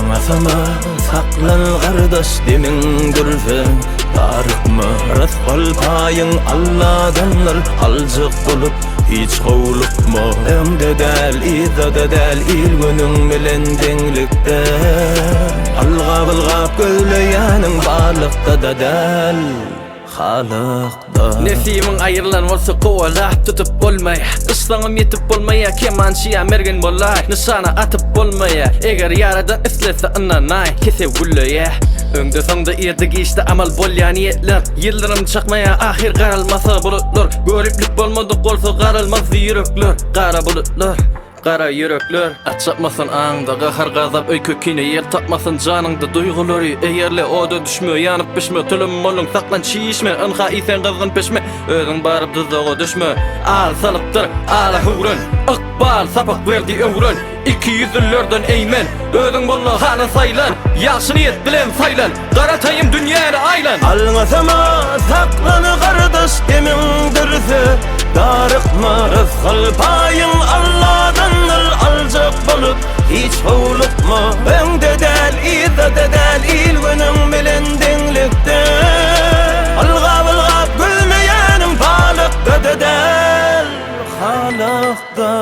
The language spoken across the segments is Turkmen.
Alňasama saklan gardaş demin dürfe Darıkma rızkal payın Allah'danlar aljak bolup hiç kovlukma Öňde däl, izada däl, ilgünüň bilen deňlikde Alga-bylgap göýleýäniň barlykda da däl Halykda Nefimiň aýrylan bolsa gowalap tutup bolmaýa Islaňym yetip bolmaýa kemançyya mergen bolay Nişana atyp bolmaýa Eger ýaradan islese ynanay kese gülleýä Öňde soňda erdi geçdi amal bolýan ýetler Ýyldyrym çakmaýa ahir garalmasa bulutlar Görüplik bolmady bolsa garalmaz ýürekler Gara bulutlar Qara yürekler açapmasın aňda har gazap öý kökine yer tapmasın janyňda duýgulary eýerle oda düşme ýanyp pişme tülüm molun saklan çiýişme ynha isen gızgyn peşme özüň baryp dyzaga düşme al salypdyr ala hurun ykbal sapak berdi öwrün 200'llerden eýmen özüň bolla hana saýlan ýaşy niýet bilen saýlan garataýym dünýäni aýlan Alňasama saklan gardaş demin dürfe Darıkma rızkal payın Allah'danlar aljak bolup hiç kovlukma Öňde däl, izada däl, ilgünüň bilen deňlikde Alga-bylgap göýmeýäniň barlykda da däl halykda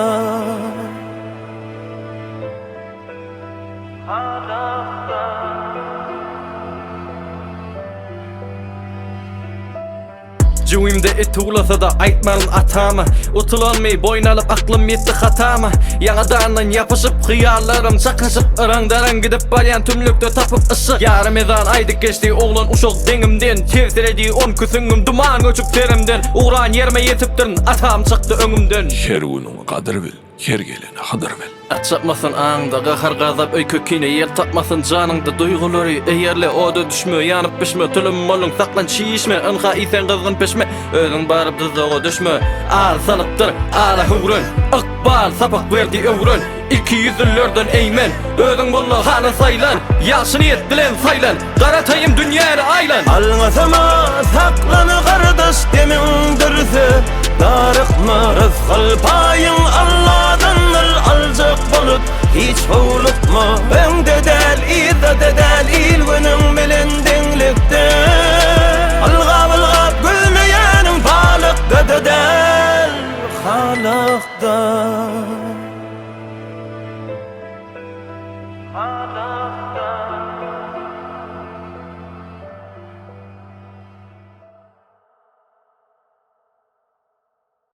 Jüwimde et uglasa da aýtmalyn atama Utulanmy boýnalyp aklym ýetdi hatama Ýaňadan ýapyşyp hyýallarym çakaşyp ıraňdaran gidip barýan tümlükde tapyp ışyk Ýarym ezan aýdy geçdi oglan uşak deňimden Tezdiredi on küsüňüm duman göçüp terimden Ugran ýerime ýetipdirin atam çykdy öňümden Her günüň gadyr bil, her gelene hadyr bil Açapmasın aňda har gazap öý kökine yer tapmasyn janyňda duýgulary eýerle oda düşme ýanyp pişme tülüm molun saklan çiýişme ynha isen gızgyn peşme özüň baryp dyzaga düşme al salypdyr ala hurun ykbal sapak berdi öwrün 200'llerden eýmen özüň bolla hana saýlan ýaşy niýet bilen saýlan garataýym dünýäni aýlan Alňasama saklan gardaş demin dürfe Darıkma rızkal payın Allah'danlar aljak bolup hiç kovlukma Öňde däl, izada däl, ilgünüň bilen